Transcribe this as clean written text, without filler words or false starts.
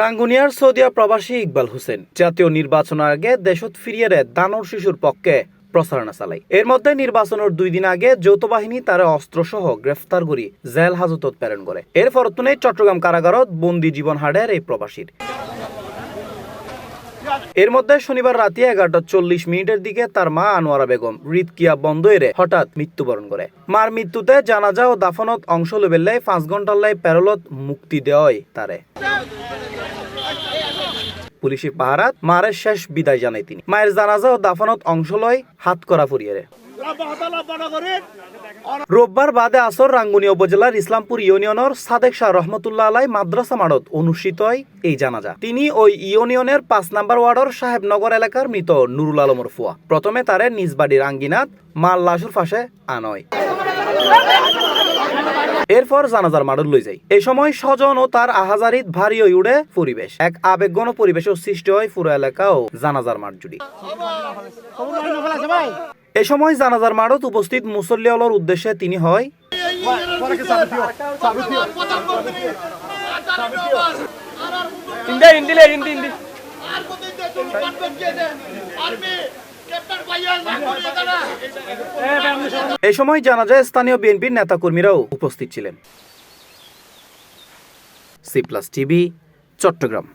রাঙ্গুনিয়ার সৌদিয়া প্রবাসী ইকবাল হোসেন জাতীয় নির্বাচনের আগে দেশত ফিরিয়ে দানর শিশুর পক্ষে প্রচারণা চালায়। এর মধ্যে নির্বাচনের 2 দিন আগে যৌথ বাহিনী তারা অস্ত্রসহ গ্রেফতার করি জেল হাজতত প্রেরণ করে। এর ফরতুনে চট্টগ্রাম কারাগারত বন্দি জীবন হাডের এই প্রবাসীর। এর মধ্যে শনিবার রাতে 11:40 দিকে তার মা আনোয়ারা বেগম হৃদক্রিয়া বন্ধ এরে হঠাৎ মৃত্যুবরণ করে। মার মৃত্যুতে জানাজা ও দাফনত অংশ লবেল্লাই 5 ঘন্টার লাই প্যারোলত মুক্তি দেওয়ায় তারে। পুলিশি পাহারাত মারের শেষ বিদায় জানায় তিনি। মায়ের জানাজা ও দাফনত অংশ লয় হাত করা ফুরিয়ে। রোববার বাদে আসর রাঙ্গুনিয়া উপজেলার ইসলামপুর ইউনিয়নের সাদেক শাহ রহমতুল্লাহ আলাই মাদ্রাসা মাঠত অনুষ্ঠিত হয় এই জানাজা। তিনি ওই ইউনিয়নের 5 নম্বর ওয়ার্ডের সাহেবনগর এলাকার মৃত নুরুল আলমর ফুয়া। প্রথমে তারে নিজ বাড়ির আঙ্গিনাত মাল লাশুর পাশে আনয়। এরপর জানাজার মাঠত লই যায়। এই সময় স্বজন ও তার আহাজারিত ভারী হয়ে উঠে পরিবেশ। এক আবেগঘন পরিবেশের সৃষ্টি হয় পুরো এলাকা ও জানাজার মাঠ জুড়ে। এ সময় জানাজার মাঠত উপস্থিত মুসল্লিওয়ালার উদ্দেশ্যে তিনি হয় এই সময় জানাজায় স্থানীয় বিএনপির নেতাকর্মীরাও উপস্থিত ছিলেন। C+ TV, Chittagong.